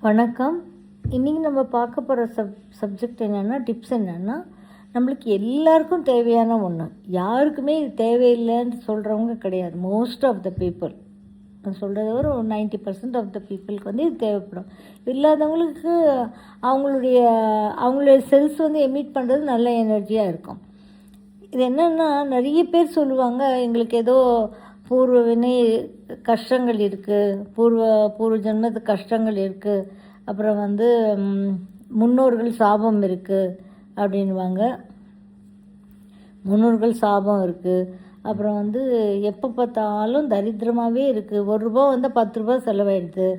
வணக்கம். இன்றைக்கி நம்ம பார்க்க போகிற சப்ஜெக்ட் என்னென்னா, டிப்ஸ் என்னென்னா, நம்மளுக்கு எல்லாருக்கும் தேவையான ஒன்று. யாருக்குமே இது தேவையில்லைன்னு சொல்கிறவங்க கிடையாது. மோஸ்ட் ஆஃப் த பீப்புள், நான் சொல்கிறத ஒரு 90% ஆஃப் த பீப்புளுக்கு வந்து இது தேவைப்படும். இல்லாதவங்களுக்கு அவங்களுடைய செல்ஸ் வந்து எமிட் பண்ணுறது நல்ல எனர்ஜியாக இருக்கும். இது என்னென்னா, நிறைய பேர் சொல்லுவாங்க, எங்களுக்கு ஏதோ பூர்வ வினை கஷ்டங்கள் இருக்குது, பூர்வ ஜென்மத்து கஷ்டங்கள் இருக்குது, அப்புறம் வந்து முன்னோர்கள் சாபம் இருக்குது அப்படின்வாங்க. முன்னோர்கள் சாபம் இருக்குது, அப்புறம் வந்து எப்போ பார்த்தாலும் தரித்திரமாகவே இருக்குது, ₹1 வந்து ₹10 செலவாயிடுது,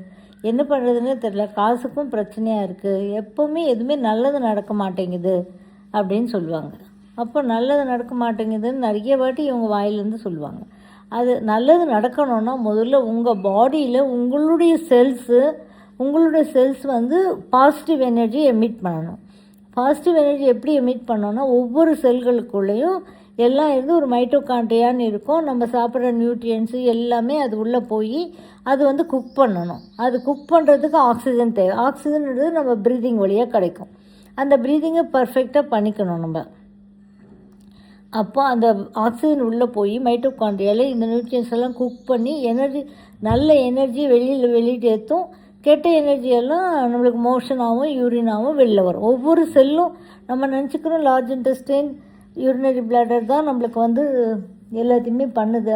என்ன பண்ணுறதுன்னே தெரியல, காசுக்கும் பிரச்சனையாக இருக்குது, எப்போவுமே எதுவுமே நல்லது நடக்க மாட்டேங்குது அப்படின்னு சொல்லுவாங்க. அப்போ நல்லது நடக்க மாட்டேங்குதுன்னு நிறைய வாட்டி இவங்க வாயிலேருந்து சொல்லுவாங்க. அது நல்லது நடக்கணும்னா முதல்ல உங்கள் பாடியில் உங்களுடைய செல்ஸ் வந்து பாசிட்டிவ் எனர்ஜி எமிட் பண்ணணும். பாசிட்டிவ் எனர்ஜி எப்படி எமிட் பண்ணோன்னா, ஒவ்வொரு செல்களுக்குள்ளேயும் எல்லாம் இருந்து ஒரு மைட்டோகாண்ட்ரியான்னு இருக்கும். நம்ம சாப்பிட்ற நியூட்ரியன்ஸு எல்லாமே அது உள்ளே போய் அது வந்து குக் பண்ணணும். அது குக் பண்ணுறதுக்கு ஆக்சிஜன் தேவை. ஆக்சிஜன்ன்றது நம்ம ப்ரீதிங் வழியாக கிடைக்கும். அந்த ப்ரீதிங்கை பர்ஃபெக்டாக பண்ணிக்கணும் நம்ம. அப்போ அந்த ஆக்சிஜன் உள்ளே போய் மைட்டோகாண்ட்ரியாவில் இந்த நியூட்ரியன்ஸ் எல்லாம் குக் பண்ணி நல்ல எனர்ஜி வெளியேற்றும். கெட்ட எனர்ஜியெல்லாம் நம்மளுக்கு மோஷனாகவும் யூரினாகவும் வெளில வரும். ஒவ்வொரு செல்லும் நம்ம நினச்சிக்கிறோம் லார்ஜ் இன்டெஸ்டைன் யூரினரி பிளாடர் தான் நம்மளுக்கு வந்து எல்லாத்தையுமே பண்ணுது,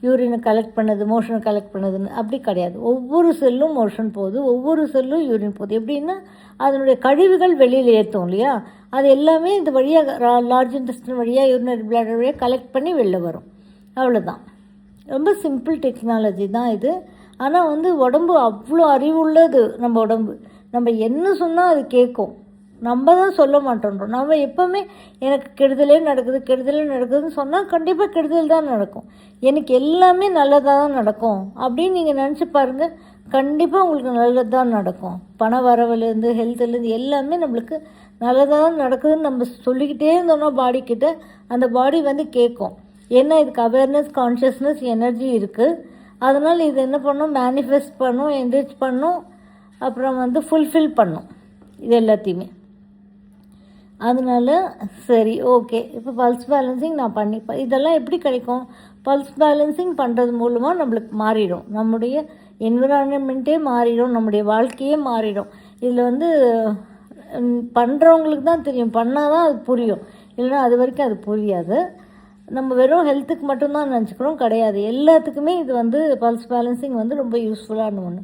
யூரினை கலெக்ட் பண்ணுது, மோஷனை கலெக்ட் பண்ணுதுன்னு. அப்படி கிடையாது. ஒவ்வொரு செல்லும் மோஷன் போகுது, ஒவ்வொரு செல்லும் யூரின் போகுது. எப்படின்னா, அதனுடைய கழிவுகள் வெளியில் ஏற்றும் இல்லையா, அது எல்லாமே இந்த வழியாக லார்ஜ் இன்டெஸ்டைன் வழியாக யூரினரி பிளாடர் வழியாக கலெக்ட் பண்ணி வெளில வரும். அவ்வளோதான். ரொம்ப சிம்பிள் டெக்னாலஜி தான் இது. ஆனால் வந்து உடம்பு அவ்வளோ அறிவுள்ளது. நம்ம உடம்பு நம்ம என்ன சொன்னால் அது கேட்கும். நம்ம தான் சொல்ல மாட்டோன்றோம். நம்ம எப்போவுமே எனக்கு கெடுதலே நடக்குதுன்னு சொன்னால் கண்டிப்பாக கெடுதல் தான் நடக்கும். எனக்கு எல்லாமே நல்லதாக தான் நடக்கும் அப்படின்னு நீங்கள் நினச்சி பாருங்கள். கண்டிப்பாக உங்களுக்கு நல்லது தான் நடக்கும். பண வரவுலேருந்து ஹெல்த்துலேருந்து எல்லாமே நம்மளுக்கு நல்லதாக தான் நடக்குதுன்னு நம்ம சொல்லிக்கிட்டே இருந்தோம்னா பாடிக்கிட்ட, அந்த பாடி வந்து கேட்கும். ஏன்னா இதுக்கு அவேர்னஸ், கான்ஷியஸ்னஸ், எனர்ஜி இருக்குது. அதனால் இது என்ன பண்ணும், மேனிஃபெஸ்ட் பண்ணும், என்ரிச் பண்ணும், அப்புறம் வந்து ஃபுல்ஃபில் பண்ணும் இது எல்லாத்தையுமே. அதனால் சரி, ஓகே, இப்போ பல்ஸ் பேலன்சிங் நான் பண்ணிப்பேன். இதெல்லாம் எப்படி கிடைக்கும்? பல்ஸ் பேலன்சிங் பண்ணுறது மூலமாக நம்மளுக்கு மாறிடும். நம்முடைய என்விரான்மெண்ட்டே மாறிடும், நம்முடைய வாழ்க்கையே மாறிடும். இதில் வந்து பண்ணுறவங்களுக்கு தான் தெரியும், பண்ணால் தான் அது புரியும். இல்லைன்னா அது வரைக்கும் அது புரியாது. நம்ம வெறும் ஹெல்த்துக்கு மட்டும்தான் நினச்சிக்கிறோம், கிடையாது. எல்லாத்துக்குமே இது வந்து பல்ஸ் பேலன்சிங் வந்து ரொம்ப யூஸ்ஃபுல்லான ஒன்று.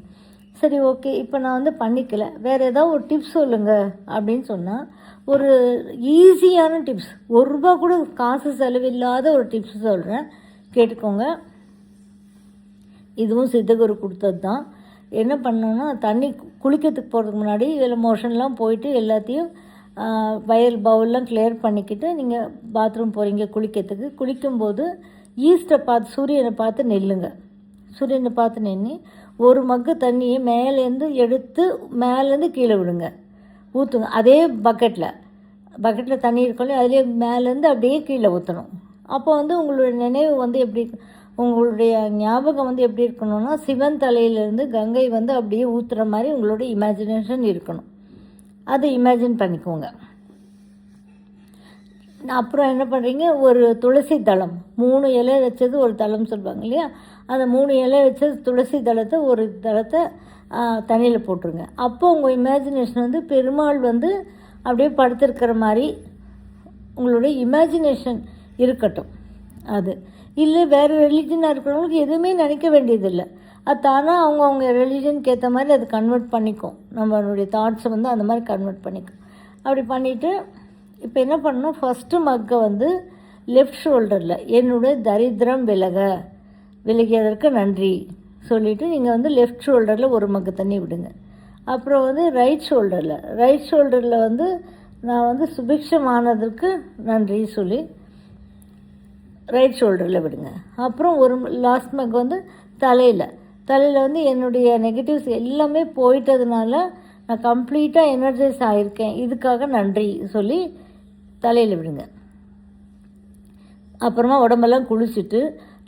சரி, ஓகே, இப்போ நான் வந்து பண்ணிக்கல, வேறு ஏதாவது ஒரு டிப்ஸ் சொல்லுங்கள் அப்படின்னு சொன்னால், ஒரு ஈஸியான டிப்ஸ், ₹1 கூட காசு செலவில்லாத ஒரு டிப்ஸ் சொல்கிறேன், கேட்டுக்கோங்க. இதுவும் சித்தகுரு கொடுத்தது தான். என்ன பண்ணோன்னா, தண்ணி குளிக்கிறதுக்கு போகிறதுக்கு முன்னாடி இதில் மோஷன்லாம் போயிட்டு எல்லாத்தையும் பவுல்லாம் கிளியர் பண்ணிக்கிட்டு நீங்கள் பாத்ரூம் போகிறீங்க குளிக்கிறதுக்கு. குளிக்கும்போது ஈஸ்ட்டை பார்த்து, சூரியனை பார்த்து நில்லுங்க. சூரியனை பார்த்து நின்று ஒரு மக்கு தண்ணியை மேலேருந்து கீழே விடுங்க, ஊற்றுங்க. அதே பக்கெட்டில் தண்ணி இருக்கணும், அதிலே மேலேருந்து அப்படியே கீழே ஊற்றணும். அப்போ வந்து உங்களுடைய நினைவு வந்து உங்களுடைய ஞாபகம் வந்து எப்படி இருக்கணும்னா, சிவன் தலையிலேருந்து கங்கை வந்து அப்படியே ஊற்றுற மாதிரி உங்களுடைய இமேஜினேஷன் இருக்கணும். அதை இமேஜின் பண்ணிக்கோங்க. அப்புறம் என்ன பண்ணுறீங்க, ஒரு துளசி தளம், 3 இலை வச்சது ஒரு தளம் சொல்லுவாங்க இல்லையா, அந்த 3 இலை வச்சது துளசி தளத்தை ஒரு தளத்தை தண்ணியில் போட்டுருங்க. அப்போ உங்கள் இமேஜினேஷன் வந்து பெருமாள் வந்து அப்படியே படுத்திருக்கிற மாதிரி உங்களுடைய இமேஜினேஷன் இருக்கட்டும். அது இல்லை, வேறு ரிலீஜனாக இருக்கிறவங்களுக்கு எதுவுமே நினைக்க வேண்டியதில்லை. அது தானாக அவங்க ரிலீஜனுக்கு ஏற்ற மாதிரி அது கன்வெர்ட் பண்ணிக்கும். நம்மளுடைய தாட்ஸை வந்து அந்த மாதிரி கன்வெர்ட் பண்ணிக்கும். அப்படி பண்ணிவிட்டு இப்போ என்ன பண்ணணும், ஃபஸ்ட்டு மக்கை வந்து லெஃப்ட் ஷோல்டரில் என்னுடைய தரித்திரம் விலகியதற்கு நன்றி சொல்லிவிட்டு நீங்கள் வந்து லெஃப்ட் ஷோல்டரில் ஒரு மக்கு தண்ணி விடுங்க. அப்புறம் வந்து ரைட் ஷோல்டரில் வந்து நான் வந்து சுபிக்ஷமானதற்கு நன்றி சொல்லி ரைட் ஷோல்டரில் விடுங்க. அப்புறம் ஒரு லாஸ்ட் மக் வந்து தலையில் வந்து என்னுடைய நெகட்டிவ்ஸ் எல்லாமே போயிட்டதுனால நான் கம்ப்ளீட்டாக எனர்ஜைஸ் ஆகியிருக்கேன், இதுக்காக நன்றி சொல்லி தலையில் விடுங்க. அப்புறமா உடம்பெல்லாம் குளிச்சுட்டு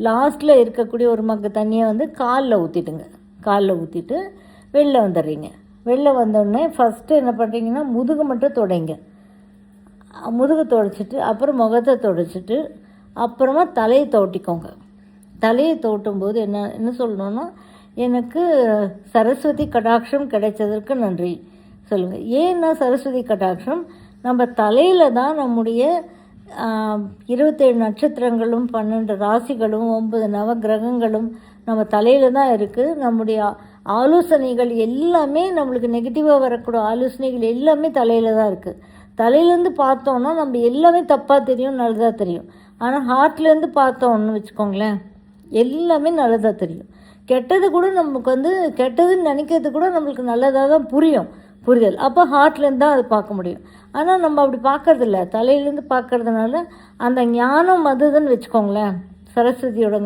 லாஸ்ட்டில் இருக்கக்கூடிய ஒரு மக்கு தண்ணியை வந்து காலில் ஊற்றிட்டுங்க. காலில் ஊற்றிட்டு வெளில வந்துடுறீங்க. வெளில வந்தோடனே ஃபஸ்ட்டு என்ன பண்ணுறீங்கன்னா முதுகு மட்டும் துடைங்க. முதுகு துடைச்சிட்டு அப்புறம் முகத்தை துடைச்சிட்டு அப்புறமா தலையை துவட்டிக்கோங்க. தலையை துவட்டும்போது என்ன சொல்லணுன்னா, எனக்கு சரஸ்வதி கடாட்சம் கிடைச்சதற்கு நன்றி சொல்லுங்கள். ஏன்னா சரஸ்வதி கடாட்சம் நம்ம தலையில் தான் நம்முடைய 27 நட்சத்திரங்களும் 12 ராசிகளும் 9 நவகிரகங்களும் நம்ம தலையில் தான் இருக்குது. நம்முடைய ஆலோசனைகள் எல்லாமே நம்மளுக்கு நெகட்டிவாக வரக்கூடிய ஆலோசனைகள் எல்லாமே தலையில் தான் இருக்குது. தலையிலேருந்து பார்த்தோன்னா நம்ம எல்லாமே தப்பாக தெரியும், நல்லதாக தெரியும். ஆனால் ஹார்ட்லேருந்து பார்த்தோன்னு வச்சுக்கோங்களேன், எல்லாமே நல்லதாக தெரியும். கெட்டது கூட நமக்கு கெட்டதுன்னு நினைக்கிறது கூட நம்மளுக்கு நல்லதாக தான் புரிதல். அப்போ ஹார்ட்லேருந்து தான் அது பார்க்க முடியும். ஆனால் நம்ம அப்படி பார்க்கறதில்ல, தலையிலேருந்து பார்க்கறதுனால அந்த ஞானம் வந்ததுன்னு வச்சுக்கோங்களேன். சரஸ்வதியோட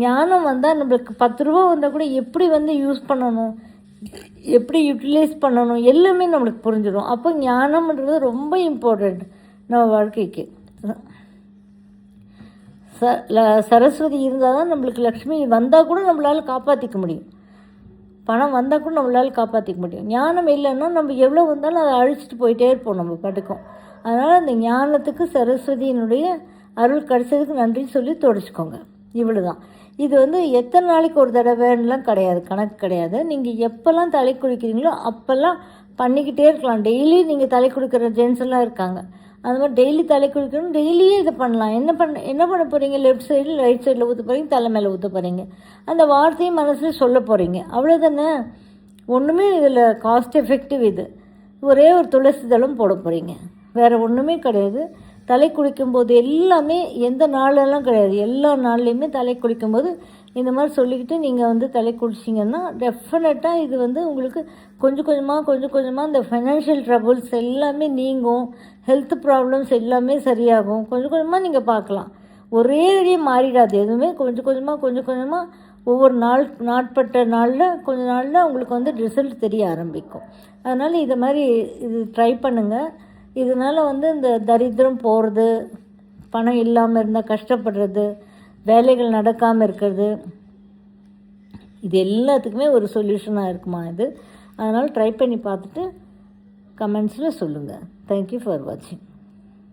ஞானம் வந்தால் நம்மளுக்கு 10 ரூபா வந்தால் கூட எப்படி யூஸ் பண்ணணும், எப்படி யூட்டிலைஸ் பண்ணணும் எல்லாமே நம்மளுக்கு புரிஞ்சிடும். அப்போ ஞானம்ன்றது ரொம்ப இம்பார்ட்டண்ட் நம்ம வாழ்க்கைக்கு. சரஸ்வதி இருந்தால் தான் நம்மளுக்கு லக்ஷ்மி வந்தால் கூட நம்மளால் காப்பாற்றிக்க முடியும். பணம் வந்தால் கூட நம்மளால் காப்பாற்றிக்க முடியும். ஞானம் இல்லைன்னா நம்ம எவ்வளோ வந்தாலும் அதை அழிச்சிட்டு போயிட்டே இருப்போம் நம்ம பாட்டுக்கும். அதனால் அந்த ஞானத்துக்கு சரஸ்வதியினுடைய அருள் கிடைச்சதுக்கு நன்றி சொல்லி தொடச்சிக்கோங்க. இவ்வளோ தான். இது எத்தனை நாளைக்கு ஒரு தடவைலாம் கிடையாது, கணக்கு கிடையாது. நீங்கள் எப்போல்லாம் தலை குளிக்கிறீங்களோ அப்போல்லாம் பண்ணிக்கிட்டே இருக்கலாம். டெய்லி நீங்கள் தலை குளிக்கிற ஜென்ஸ் எல்லாம் இருக்காங்க. அது மாதிரி டெய்லி தலை குளிக்கணும், டெய்லியே இதை பண்ணலாம். என்ன பண்ண போகிறீங்க, லெஃப்ட் சைடில் ரைட் சைடில் ஊற்ற போகிறீங்க, தலை மேலே ஊற்ற போகிறீங்க. அந்த வார்த்தையை மனசில் சொல்ல போகிறீங்க, அவ்வளோதானே. ஒன்றுமே இதில் காஸ்ட் எஃபெக்டிவ். இது ஒரே ஒரு துளசி தளம் போட போகிறீங்க, வேறு ஒன்றுமே கிடையாது. தலை குளிக்கும்போது எல்லாமே எந்த நாளெல்லாம் கிடையாது, எல்லா நாள்லேயுமே தலை குளிக்கும்போது இந்த மாதிரி சொல்லிக்கிட்டு நீங்கள் தலை குளிச்சிங்கன்னா டெஃபினட்டாக இது உங்களுக்கு கொஞ்சம் கொஞ்சமாக இந்த ஃபைனான்ஷியல் ட்ரபுள்ஸ் எல்லாமே நீங்கும். ஹெல்த் ப்ராப்ளம்ஸ் எல்லாமே சரியாகும். கொஞ்சம் கொஞ்சமாக நீங்கள் பார்க்கலாம். ஒரே அடியே மாறிடாது எதுவுமே. கொஞ்சம் கொஞ்சமாக ஒவ்வொரு நாட்பட்ட நாளில் கொஞ்ச நாளில் உங்களுக்கு ரிசல்ட் தெரிய ஆரம்பிக்கும். அதனால் இதை மாதிரி இது ட்ரை பண்ணுங்கள். இதனால் இந்த தரித்திரம் போகிறது, பணம் இல்லாமல் இருந்தால் கஷ்டப்படுறது, வேலைகள் நடக்காமல் இருக்கிறது, இது எல்லாத்துக்குமே ஒரு சொல்யூஷனாக இருக்குமா இது. அதனால் ட்ரை பண்ணி பார்த்துட்டு கமெண்ட்ஸில் சொல்லுங்கள். தேங்க்யூ ஃபார் வாட்சிங்.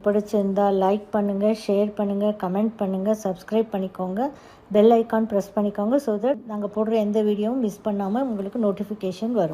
பிடிச்சிருந்தால் லைக் பண்ணுங்கள், ஷேர் பண்ணுங்கள், கமெண்ட் பண்ணுங்கள், சப்ஸ்கிரைப் பண்ணிக்கோங்க, பெல் ஐக்கான் ப்ரெஸ் பண்ணிக்கோங்க. ஸோ தட் நாங்கள் போடுற எந்த வீடியோவும் மிஸ் பண்ணாமல் உங்களுக்கு நோட்டிஃபிகேஷன் வரும்.